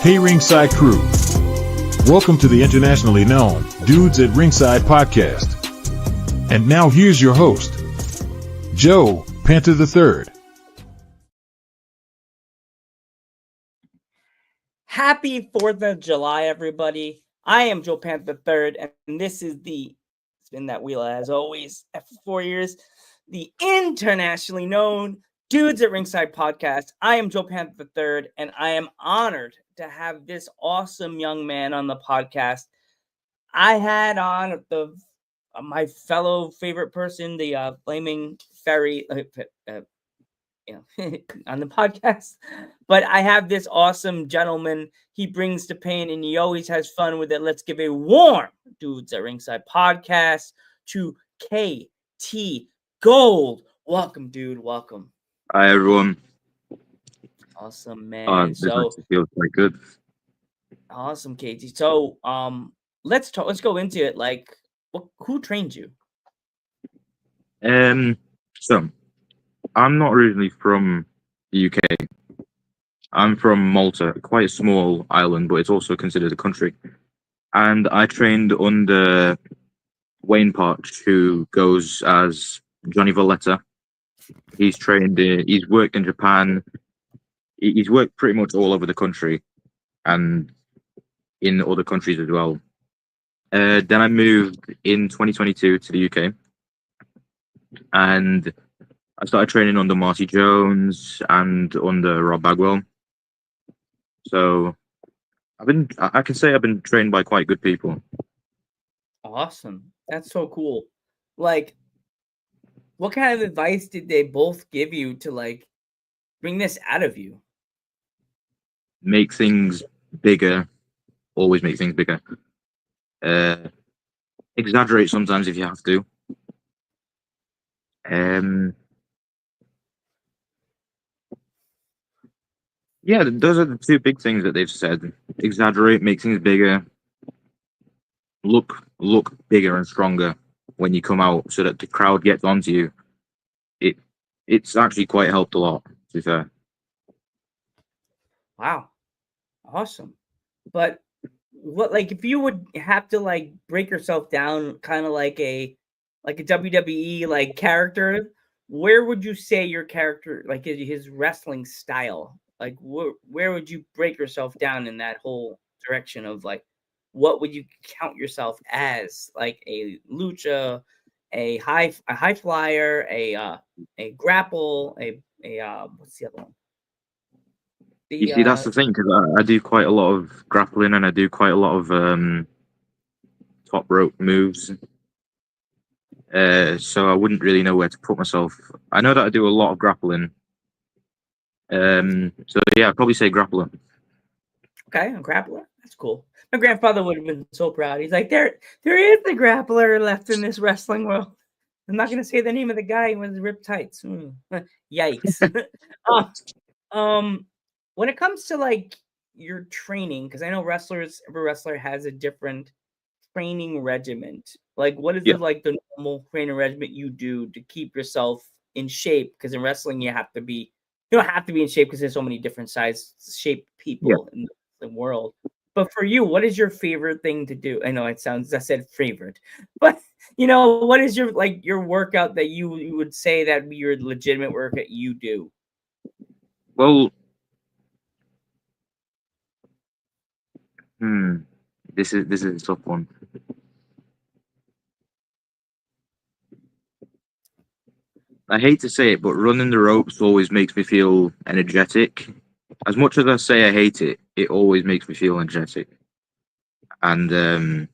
Hey Ringside crew, welcome to the internationally known Dudes at Ringside Podcast. And now here's your host, Joe Panther III. Happy 4th of July, everybody. I am Joe Panther III, and this is the Spin That Wheel, as always, after 4 years, the internationally known Dudes at Ringside Podcast. I am Joe Panther III, and I am honored to have this awesome young man on the podcast. I had on my fellow favorite person, the Flaming Fairy, on the podcast. But I have this awesome gentleman. He brings the pain and he always has fun with it. Let's give a warm Dudes at Ringside Podcast to KT Gold. Welcome, dude. Welcome. Hi, everyone. Awesome, man. So feels quite good. Awesome, KT. So, let's go into it. Like, who trained you? So I'm not originally from the UK. I'm from Malta, quite a small island, but it's also considered a country. And I trained under Wayne Potch, who goes as Johnny Valletta. He's he's worked in Japan. He's worked pretty much all over the country and in other countries as well. Then I moved in 2022 to the UK. And I started training under Marty Jones and under Rob Bagwell. So I can say I've been trained by quite good people. Awesome. That's so cool. Like, what kind of advice did they both give you to like bring this out of you? Make things bigger. Always make things bigger. Exaggerate sometimes if you have to. Yeah, those are the two big things that they've said. Exaggerate, make things bigger. Look bigger and stronger when you come out, so that the crowd gets onto you. It's actually quite helped a lot, to be fair. Wow, awesome. But what, like, if you would have to like break yourself down, kind of like a WWE like character, where would you say your character, like his wrestling style, like where would you break yourself down in that whole direction of like, what would you count yourself as, like a lucha, a high flyer, a grapple, a what's the other one? You see, that's the thing, because I do quite a lot of grappling and I do quite a lot of top rope moves. So I wouldn't really know where to put myself. I know that I do a lot of grappling. So yeah, I'd probably say grappler. Okay, a grappler. That's cool. My grandfather would have been so proud. He's like, there is a grappler left in this wrestling world. I'm not gonna say the name of the guy with the ripped tights. Yikes. When it comes to like your training, because I know every wrestler has a different training regiment. Like, what is the normal training regiment you do to keep yourself in shape? Because in wrestling, you don't have to be in shape because there's so many different shaped people in the world. But for you, what is your favorite thing to do? I know I said favorite, but what is your workout that you would say that be your legitimate workout you do? Well, this is a tough one. I hate to say it, but running the ropes always makes me feel energetic. As much as I say I hate it, it always makes me feel energetic. And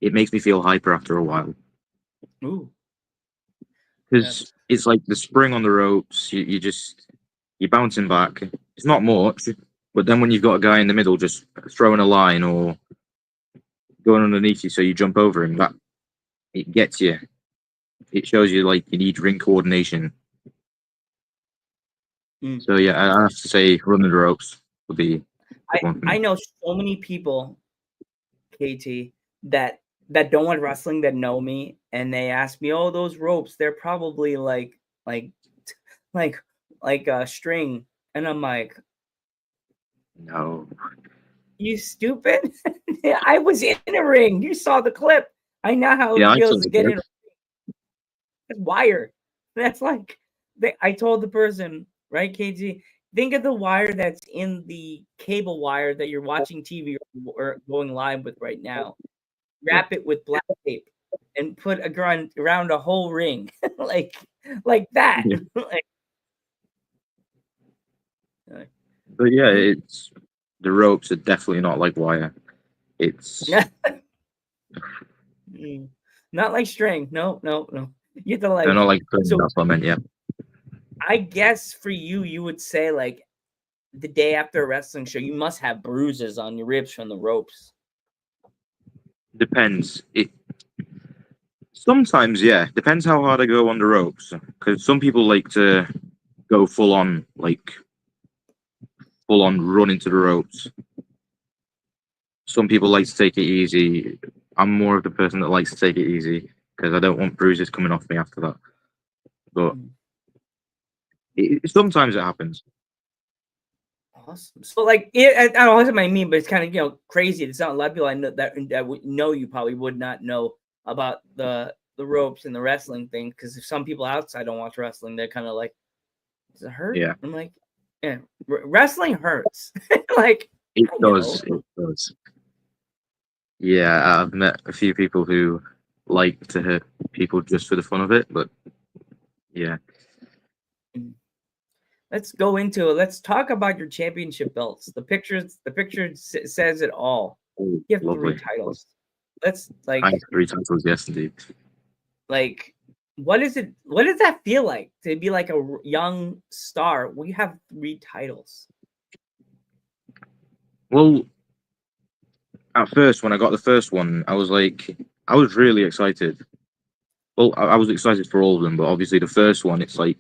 it makes me feel hyper after a while. Ooh. Because it's like the spring on the ropes, you're bouncing back. It's not much, but then when you've got a guy in the middle just throwing a line or going underneath you so you jump over him, that it gets you. It shows you like you need ring coordination. So yeah, I have to say running the ropes would be one thing. I know so many people, KT, that don't want wrestling, that know me, and they ask me, "Oh, those ropes, they're probably like a string," and I'm like, No. You stupid. I was in a ring. You saw the clip. I know how Yeah, it I saw feels to the get clip. in a wire. That's like I told the person, right, KG? Think of the wire that's in the cable wire that you're watching TV or going live with right now. Wrap it with black tape and put around a whole ring, like that. Yeah. Like, But yeah, it's the ropes are definitely not like wire. It's not like string. No. You have to they're like. not like So that's what I meant. Yeah, I guess for you, you would say like the day after a wrestling show, you must have bruises on your ribs from the ropes. depends. It sometimes depends how hard I go on the ropes. Because some people like to go full on run into the ropes. Some people like to take it easy. I'm more of the person that likes to take it easy because I don't want bruises coming off me after that. But sometimes it happens. Awesome. So like, I don't know what I mean, but it's kind of crazy. It's not a lot of people I know that would know you probably would not know about the ropes and the wrestling thing, because if some people outside don't watch wrestling, they're kind of like, does it hurt? Yeah, I'm like, yeah, wrestling hurts. Like, it I does. know. It does. Yeah, I've met a few people who like to hurt people just for the fun of it, but yeah. Let's talk about your championship belts. The picture says it all. Oh, You have 3 lovely. titles. Let's I have 3 titles, yes, indeed. what does that feel like to be like a young star? We have 3 titles. Well, at first, when I got the first one, I was really excited. Well, I was excited for all of them, but obviously the first one, it's like,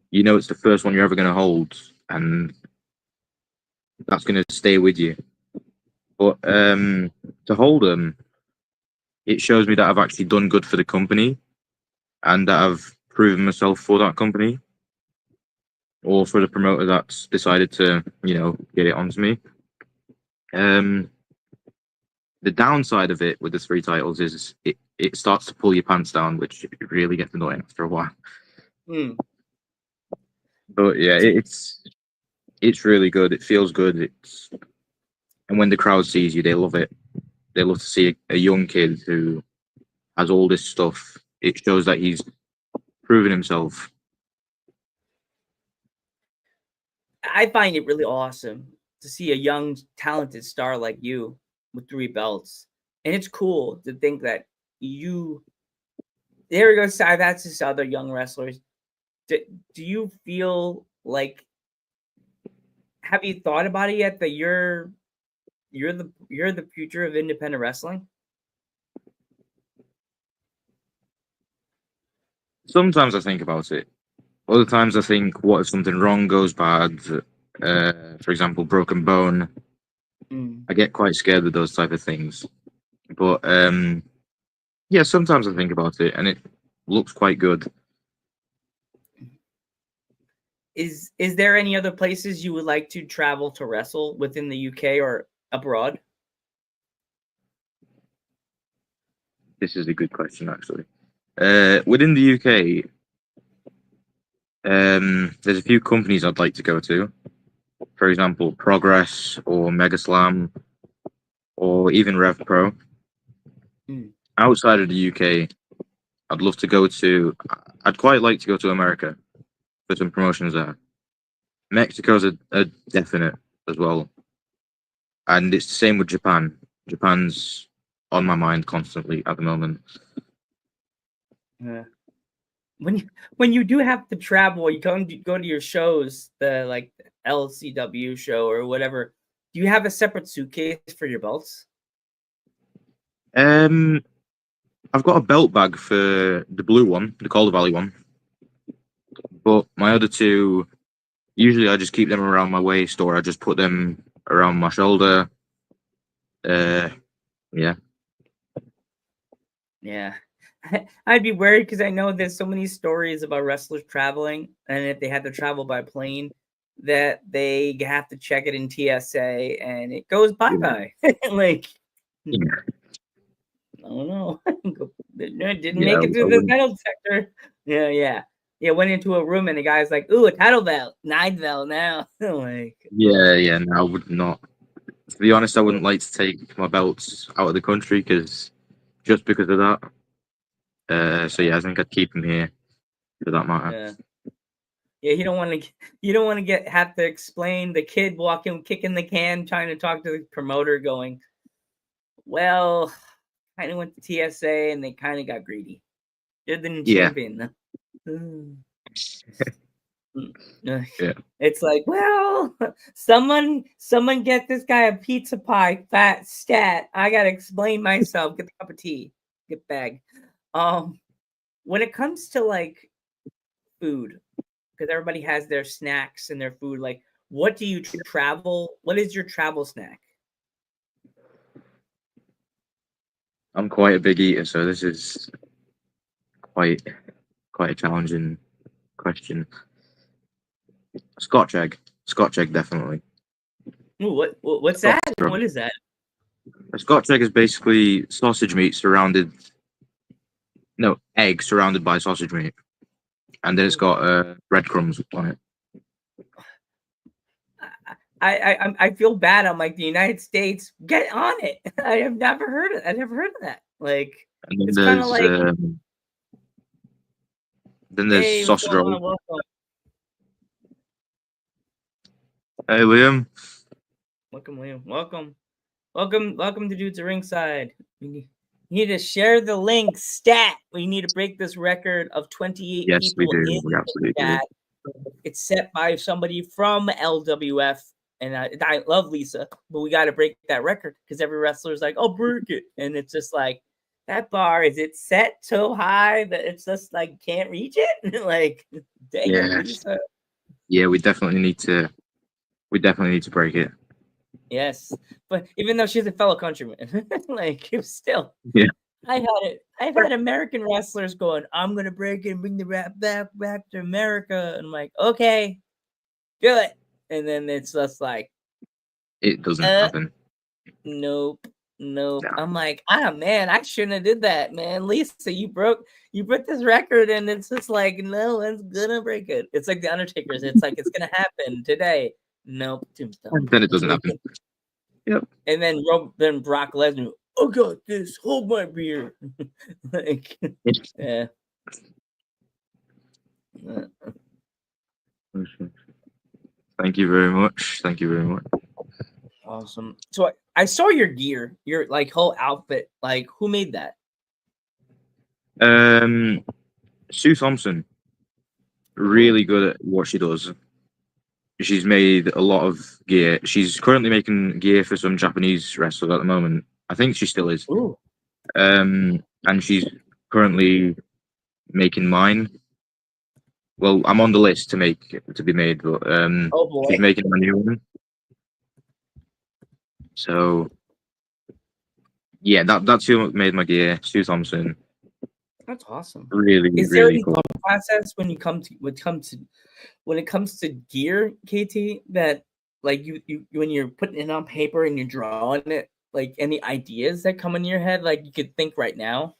it's the first one you're ever going to hold, and that's going to stay with you. But to hold them, it shows me that I've actually done good for the company and that I've proven myself for that company or for the promoter that's decided to, get it onto me. The downside of it with the 3 titles is it starts to pull your pants down, which really gets annoying after a while. But yeah, it's really good. It feels good. And when the crowd sees you, they love it. They love to see a young kid who has all this stuff. It shows that he's proven himself. I find it really awesome to see a young, talented star like you with 3 belts. And it's cool to think that there we go, that's just other young wrestlers. Do you feel like, have you thought about it yet that you're the future of independent wrestling? Sometimes I think about it. Other times I think, what if something wrong goes bad? For example, broken bone. I get quite scared with those type of things. But yeah, sometimes I think about it, and it looks quite good. Is there any other places you would like to travel to wrestle within the UK or abroad? This is a good question, actually. Within the UK, there's a few companies I'd like to go to. For example, Progress or Megaslam or even Rev Pro. Outside of the UK, I'd quite like to go to America for some promotions there. Mexico's a definite as well. And it's the same with Japan. Japan's on my mind constantly at the moment. Yeah. When you do have to travel, you go to your shows, the like LCW show or whatever. Do you have a separate suitcase for your belts? I've got a belt bag for the blue one, the Calder Valley one. But my other 2, usually I just keep them around my waist or I just put them around my shoulder. Yeah. Yeah. I'd be worried because I know there's so many stories about wrestlers traveling, and if they had to travel by plane, that they have to check it in TSA and it goes bye-bye. Like, Yeah. I don't know. Didn't Yeah, make it through the metal detector. Yeah. Went into a room and the guy's like, ooh, a title belt, 9 belt now. Like, yeah. No, I would not. To be honest, I wouldn't like to take my belts out of the country because of that. So yeah, I think I'd keep them here for that matter. Yeah, you don't want to have to explain the kid walking, kicking the can, trying to talk to the promoter, going, well, kind of went to TSA and they kind of got greedy. They're the new champion. Yeah. It's like, well, someone get this guy a pizza pie, fat stat. I gotta explain myself. Get the cup of tea, get bag. When it comes to like food, because everybody has their snacks and their food. Like, what do you travel? What is your travel snack? I'm quite a big eater, so this is quite a challenging question. Scotch egg, definitely. Ooh, what's that? What is that? A Scotch egg is basically sausage meat egg surrounded by sausage meat, and then it's got breadcrumbs on it. I feel bad. I'm like, the United States, get on it. I've never heard of that. Like, it's kind of like. Then there's sausage roll. Hey, Liam. Welcome, Liam. Welcome to Dudes At Ringside. We need to share the link. Stat. We need to break this record of 28 yes, people we do. in We absolutely the chat. It's set by somebody from LWF. And I love Lisa, but we got to break that record because every wrestler's like, "Oh, break it," and it's just like that bar. Is it set so high that it's just like can't reach it? Like, dang, Lisa. Yeah, we definitely need to break it. Yes, but even though she's a fellow countryman, like still, yeah. I've had American wrestlers going, "I'm gonna break it and bring the rap back to America," and I'm like, "Okay, do it." And then it's just like it doesn't happen. Nope. No. I'm like, man, I shouldn't have did that, man. Lisa, you broke this record, and it's just like, no one's gonna break it. It's like the Undertaker's. It's like it's gonna happen today. Nope. Tombstone. Then it doesn't happen. Yep. And then Brock Lesnar. Oh God, this hold my beer. Like, yeah. Thank you very much. Awesome. So I saw your gear, your like whole outfit. Like, who made that? Sue Thompson. Really good at what she does. She's made a lot of gear. She's currently making gear for some Japanese wrestlers at the moment. I think she still is. Ooh. And she's currently making mine. Well, I'm on the list to be made, but she's making a new one. So yeah, that's who made my gear, Sue Thompson. That's awesome. Really, is really there any cool. thought process when it comes to gear, KT, that like you when you're putting it on paper and you're drawing it, like any ideas that come in your head, like you could think right now?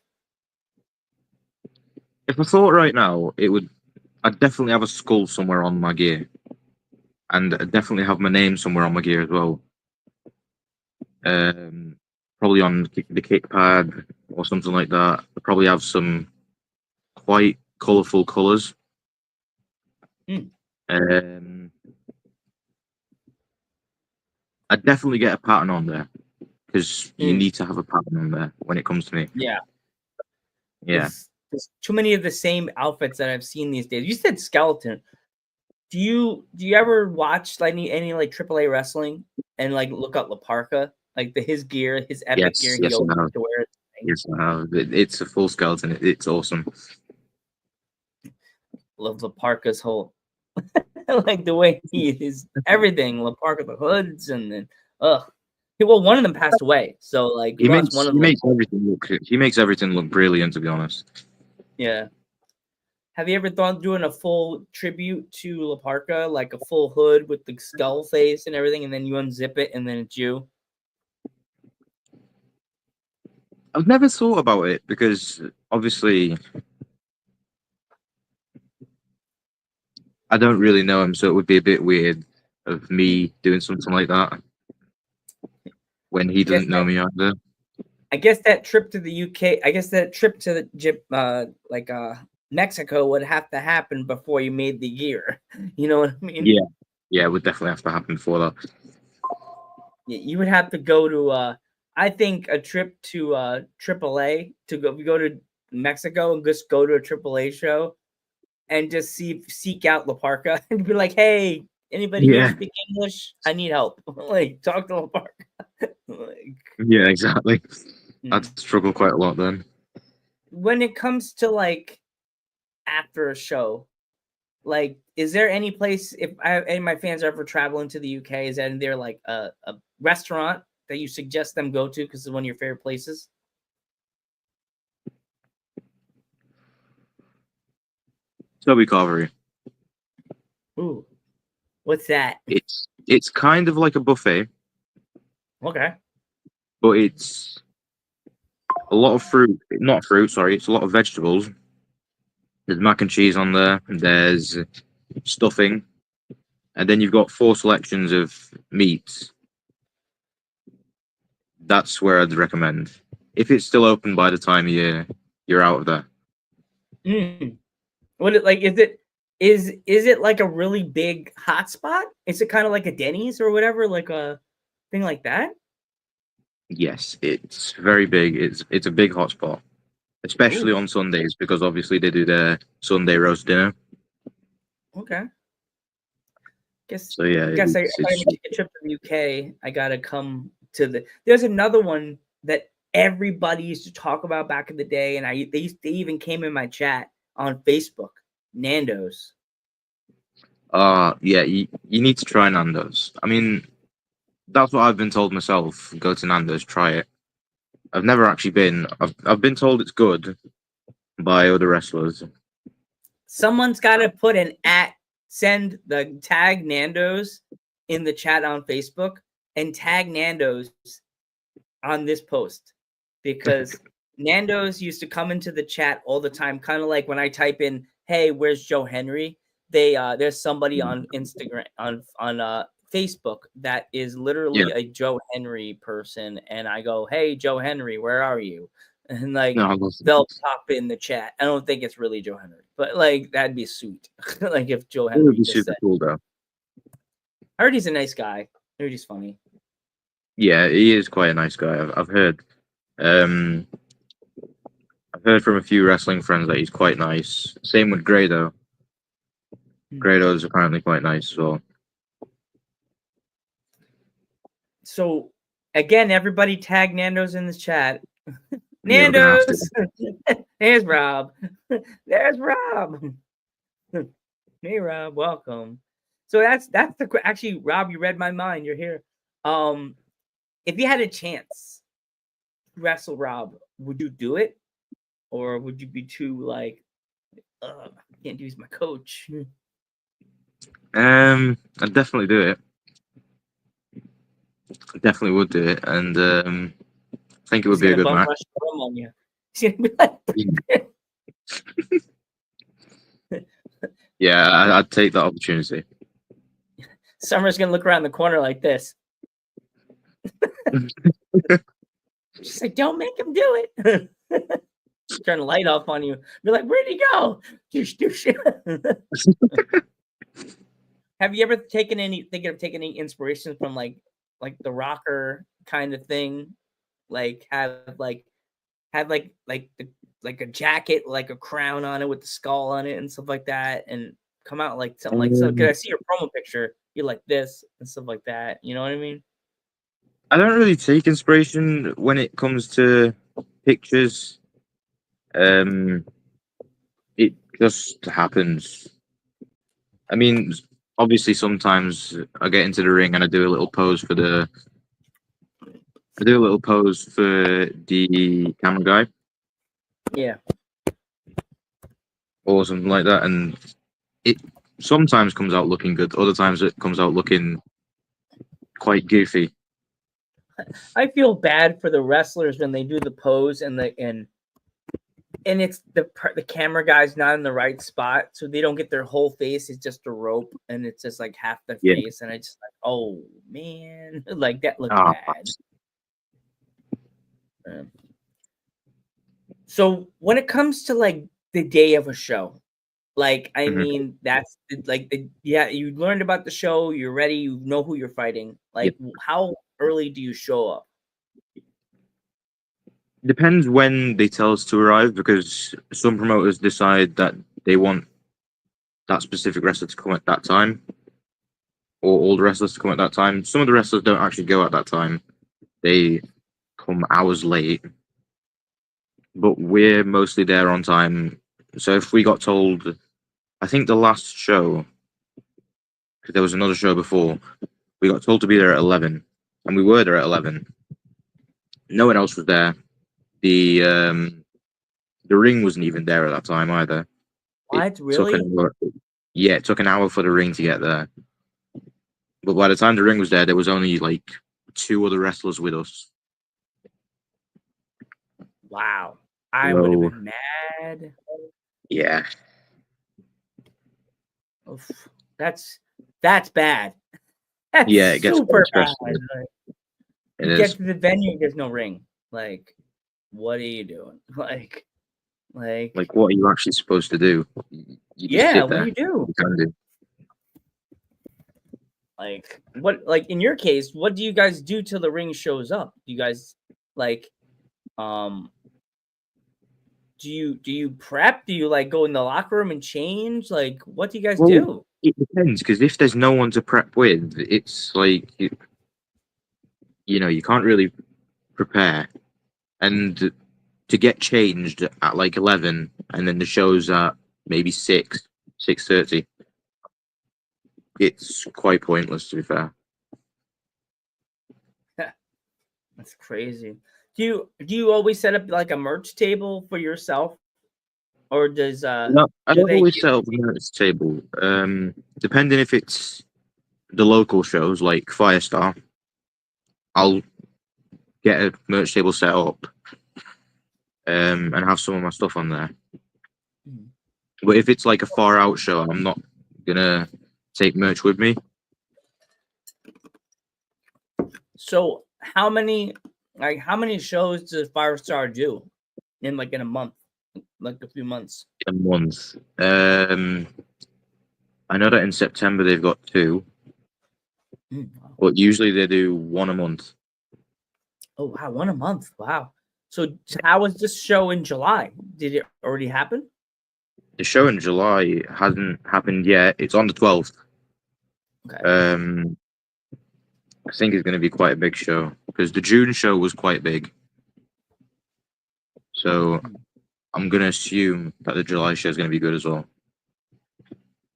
If I thought right now, I'd definitely have a skull somewhere on my gear, and I'd definitely have my name somewhere on my gear as well. Probably on the kick pad or something like that. I'd probably have some quite colourful colours. I'd definitely get a pattern on there because you need to have a pattern on there when it comes to me. Yeah. There's too many of the same outfits that I've seen these days. You said skeleton. Do you ever watch like any like AAA wrestling and like look up La Parka, like his gear, his epic gear he always to wear? Yes, I have. It's a full skeleton. It's awesome. Love La Parka's whole like the way he is everything. La Parka, the hoods, and then well, one of them passed away, so like he makes everything look brilliant, to be honest. Yeah. Have you ever thought doing a full tribute to La Parka, like a full hood with the skull face and everything, and then you unzip it and then it's you? I've never thought about it because obviously I don't really know him, so it would be a bit weird of me doing something like that when he doesn't know me either. I guess that trip to the UK, I guess that trip to Mexico would have to happen before you made the year. You know what I mean? Yeah, it would definitely have to happen before that. You would have to go to I think a trip to AAA to go to Mexico and just go to a AAA show and just seek out La Parka and be like, hey, anybody here speak English? I need help. Like, talk to La Parka. Yeah, exactly. I'd struggle quite a lot then. When it comes to like after a show, like, is there any place, if any of my fans are ever traveling to the UK, is that there like a restaurant that you suggest them go to because it's one of your favorite places? Toby Carvery. Ooh, what's that? It's kind of like a buffet. Okay. But it's a lot of fruit. Not fruit, sorry. It's a lot of vegetables. There's mac and cheese on there. There's stuffing. And then you've got 4 selections of meats. That's where I'd recommend. If it's still open by the time you're out of there. What is it like a really big hotspot? Is it kind of like a Denny's or whatever, like a thing like that? Yes, it's very big. It's a big hotspot, especially on Sundays because obviously they do their Sunday roast dinner. Okay. So yeah, I guess if I make a trip to the UK, I gotta come to the. There's another one that everybody used to talk about back in the day, and they even came in my chat on Facebook. Nando's. Yeah, you need to try Nando's. I mean, that's what I've been told myself. Go to Nando's, try it. I've never actually been. I've been told it's good by other wrestlers. Someone's got to put send the tag Nando's in the chat on Facebook and tag Nando's on this post, because Nando's used to come into the chat all the time, kind of like when I type in, "Hey, where's Joe Henry?" There's somebody on Instagram on Facebook that is literally a Joe Henry person, and I go, "Hey, Joe Henry, where are you?" And like they'll pop in the chat. I don't think it's really Joe Henry, but like that'd be sweet. Like if Joe Henry would be just super cool though. I heard he's a nice guy. I heard he's funny. Yeah, he is quite a nice guy. I've heard. I've heard from a few wrestling friends that he's quite nice. Same with Grado. Grado is apparently quite nice as well. So again, everybody tag Nando's in the chat. Nando's. There's Rob. There's Rob. Hey Rob, welcome. So that's actually, Rob, you read my mind. You're here. If you had a chance to wrestle Rob, would you do it, or would you be too like, I can't do, he's my coach? I'd definitely do it. I definitely would do it, and I think it would be a good match. On you. He's gonna be like, yeah, I'd take that opportunity. Summer's gonna look around the corner like this. She's like, don't make him do it. Turn the light off on you. Be like, where'd he go? Have you ever taken any inspiration from like the rocker kind of thing? Like have a jacket, like a crown on it with the skull on it and stuff like that, and come out like something like so. Because I see your promo picture, you're like this and stuff like that. You know what I mean? I don't really take inspiration when it comes to pictures. It just happens. I mean, obviously, sometimes I get into the ring and I do a little pose for the camera guy. Yeah. or something like that, and it sometimes comes out looking good. Other times it comes out looking quite goofy. I feel bad for the wrestlers when they do the pose and it's the camera guy's not in the right spot, so they don't get their whole face. It's just a rope, and it's just like half the face, and I just like, oh man, like that looked bad. So when it comes to like the day of a show, like I mean, that's like you learned about the show, you're ready, you know who you're fighting. Like, how early do you show up? Depends when they tell us to arrive, because some promoters decide that they want that specific wrestler to come at that time, or all the wrestlers to come at that time. Some of the wrestlers don't actually go at that time. They come hours late. But we're mostly there on time. So if we got told, I think the last show, because there was another show before, we got told to be there at 11, and we were there at 11. No one else was there. The ring wasn't even there at that time either. What, really? It took an hour for the ring to get there. But by the time the ring was there was only like 2 other wrestlers with us. Wow. I would have been mad. Yeah. Oof. That's bad. That's it gets super bad. It get to the venue, there's no ring. Like, what are you doing? Like what are you actually supposed to do? What do you do? You can do. Like, what? Like in your case, what do you guys do till the ring shows up? Do you guys like, do you prep? Do you like go in the locker room and change? Like, what do you guys do? It depends, because if there's no one to prep with, it's like you can't really prepare, and to get changed at like 11, and then the show's at maybe 6:30. It's quite pointless, to be fair. That's crazy. Do you always set up like a merch table for yourself, or does No, I don't always set up a merch table. Depending if it's the local shows like Firestar, I'll get a merch table set up, and have some of my stuff on there. But if it's like a far out show, I'm not gonna take merch with me. So how many shows does Firestar do in a month, like a few months? A month. I know that in September they've got 2, but usually they do 1 a month. Oh wow, 1 a month! Wow. So how was this show in July? Did it already happen? The show in July hasn't happened yet. It's on the 12th. Okay. I think it's going to be quite a big show, because the June show was quite big. So I'm going to assume that the July show is going to be good as well.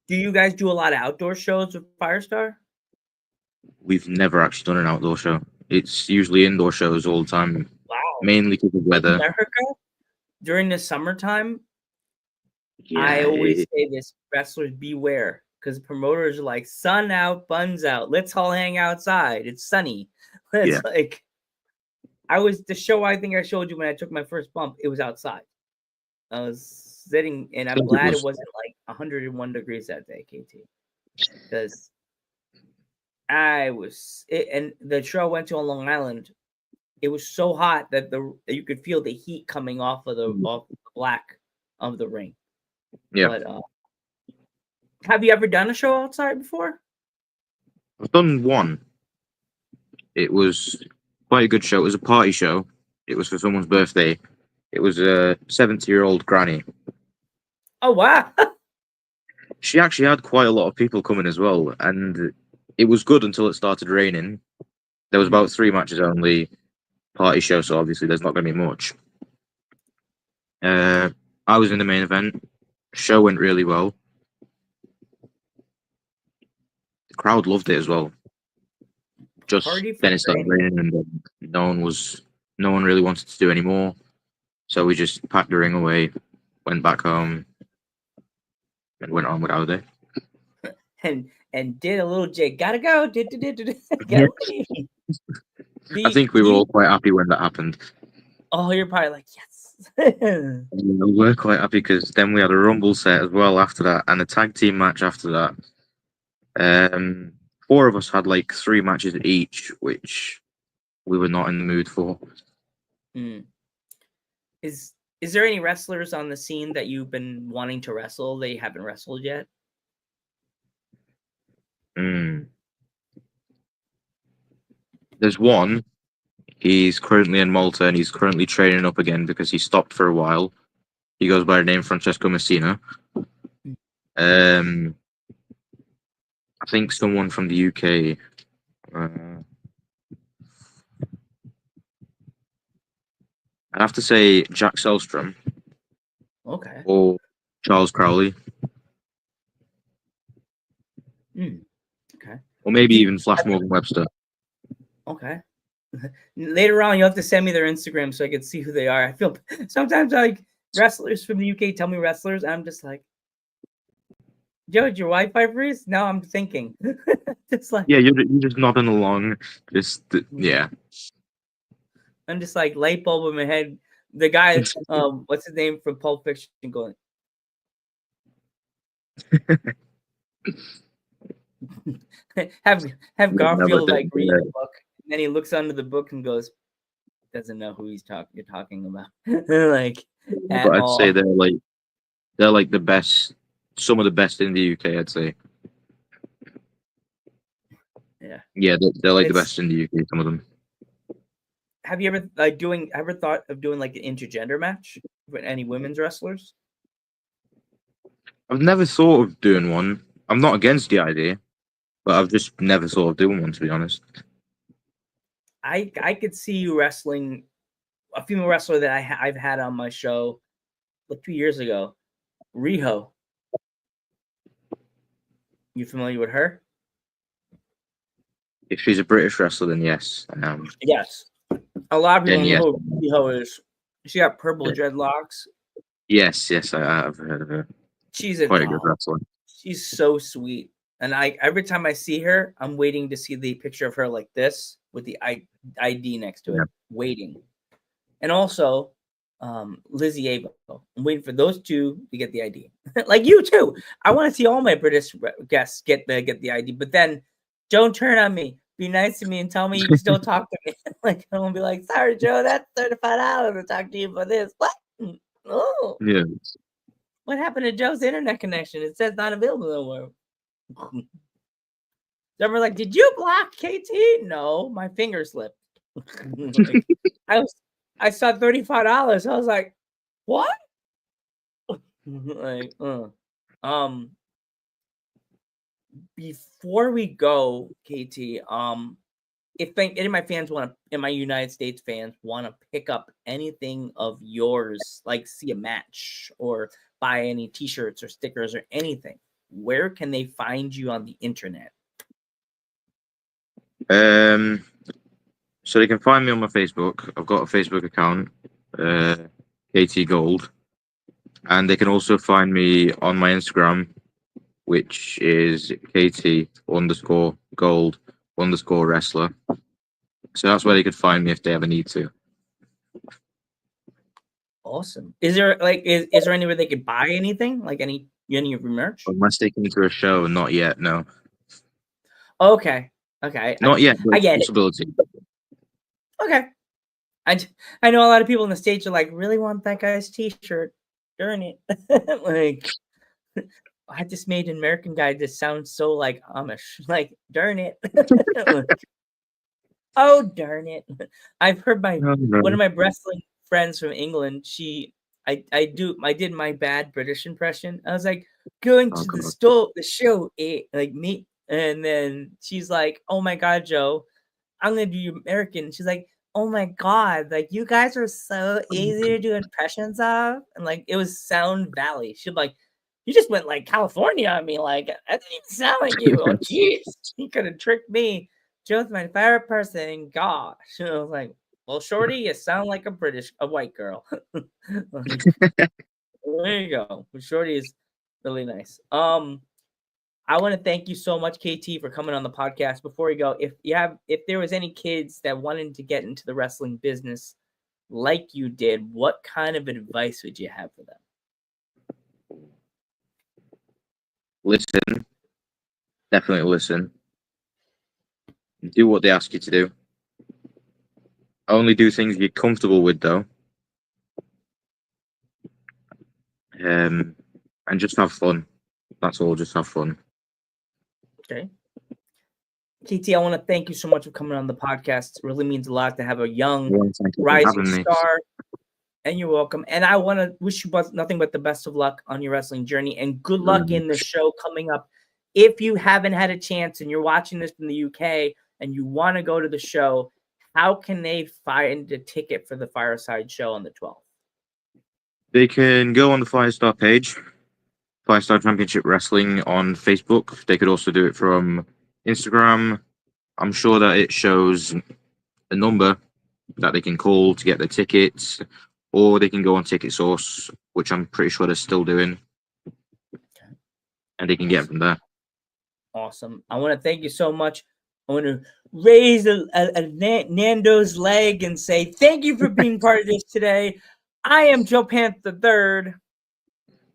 Do you guys do a lot of outdoor shows with Firestar? We've never actually done an outdoor show. It's usually indoor shows all the time. Wow. Mainly because of weather. America, during the summertime, I always say this: wrestlers beware, because promoters are like, sun out, buns out. Let's all hang outside. It's sunny. It's like, the show I think I showed you when I took my first bump, it was outside. I was sitting, and I'm glad it wasn't like 101 degrees that day, KT. Because and the show I went to on Long Island, it was so hot that you could feel the heat coming off of the black of the ring. Yeah. But have you ever done a show outside before? I've done one. It was quite a good show. It was a party show. It was for someone's birthday. It was a 70-year-old granny. Oh, wow. She actually had quite a lot of people coming as well, and it was good until it started raining. There was about 3 matches only, party show, so obviously there's not going to be much. I was in the main event. Show went really well. The crowd loved it as well. Just then it started raining, and no one really wanted to do any more. So we just packed the ring away, went back home. and went on with our day. And did a little jig. Gotta go. Yeah. Gotta leave. I think we were all quite happy when that happened. Oh, you're probably like, yes. We were quite happy because then we had a rumble set as well after that, and a tag team match after that. Four of us had like 3 matches each, which we were not in the mood for. Mm. Is there any wrestlers on the scene that you've been wanting to wrestle that you haven't wrestled yet? There's one. He's currently in Malta and he's currently training up again because he stopped for a while. He goes by the name Francesco Messina. I think someone from the UK. I'd have to say Jack Selstrom. Okay. Or Charles Crowley. Okay. Or maybe even Flash Morgan Webster. Okay. Later on, you'll have to send me their Instagram so I can see who they are. I feel sometimes like wrestlers from the UK tell me wrestlers, and I'm just like, Joe, did your Wi-Fi freeze? Now I'm thinking. Just like, yeah, you're just nodding along. Yeah. I'm just like light bulb in my head. The guy, what's his name from Pulp Fiction, going. have Garfield like read the book, and then he looks under the book and goes, doesn't know who you're talking about. Like, but I'd say they're like the best, some of the best in the UK. I'd say. Yeah, they're like the best in the UK. Some of them. Have you ever ever thought of doing like an intergender match with any women's wrestlers? I've never thought of doing one. I'm not against the idea, but I've just never thought of doing one, to be honest. I could see you wrestling a female wrestler that I've had on my show like 2 years ago, Riho. You familiar with her? If she's a British wrestler, then yes. Yes. A lot of people know who Riho is. She got purple dreadlocks. Yes, I have heard of her. She's quite a good wrestler. She's so sweet. And every time I see her, I'm waiting to see the picture of her like this with the ID next to it, waiting. And also, Lizzie Abo. I'm waiting for those two to get the ID. Like you too. I want to see all my British guests get the ID, but then don't turn on me. Be nice to me and tell me you can still talk to me. Like I won't be like, sorry, Joe, that's $35 to talk to you about this. What? Oh. Yeah. What happened to Joe's internet connection? It says not available nowhere. Then we're like, did you block KT? No, my finger slipped. Like, I saw $35. I was like, what? Like, before we go, KT, if any of my fans my United States fans want to pick up anything of yours, like see a match or buy any t-shirts or stickers or anything, where can they find you on the internet? So they can find me on my Facebook. I've got a Facebook account, KT Gold, and they can also find me on my Instagram, which is KT_Gold_wrestler. So that's where they could find me if they ever need to. Awesome. Is there is there anywhere they could buy anything, like any of your merch? Unless they come to a show, not yet. No. Okay. Not yet. I get possibility. It. Okay. I know a lot of people in the States are like, really want that guy's t-shirt. Darn it. Like, I just made an American guy that sounds so like Amish. Like, darn it. Oh, darn it. I've heard one of my wrestling friends from England, I did my bad British impression. I was like, going to the show, like me. And then she's like, oh my God, Joe, I'm going to do you American. She's like, oh my God, like you guys are so easy to do impressions of. And like, it was Sound Valley. She'd be like, you just went like California on me. Like, that didn't even sound like you. Oh, jeez. You could have tricked me. Joe's my favorite person. Gosh. And I was like, well, Shorty, you sound like a white girl. Like, there you go. Shorty is Really nice. I want to thank you so much, KT, for coming on the podcast. Before we go, if there was any kids that wanted to get into the wrestling business like you did, what kind of advice would you have for them? Listen. Definitely listen. Do what they ask you to do. Only do things you're comfortable with, though. And just have fun. That's all. Just have fun. Okay. KT, I want to thank you so much for coming on the podcast. It really means a lot to have a young, rising star. And you're welcome. And I want to wish you nothing but the best of luck on your wrestling journey and good luck in the show coming up. If you haven't had a chance and you're watching this from the UK and you want to go to the show, how can they find a ticket for the Fireside show on the 12th? They can go on the Firestar page, Firestar Championship Wrestling on Facebook. They could also do it from Instagram. I'm sure that it shows a number that they can call to get their tickets, or they can go on Ticket Source, which I'm pretty sure they're still doing, and they can get them there. Awesome. I want to thank you so much. I want to raise a Nando's leg and say thank you for being part of this today. I am Joe Pant the Third.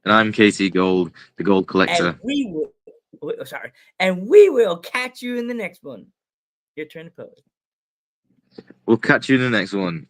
And I'm Casey Gold, the Gold Collector. And we will catch you in the next one. Your turn to pose. We'll catch you in the next one.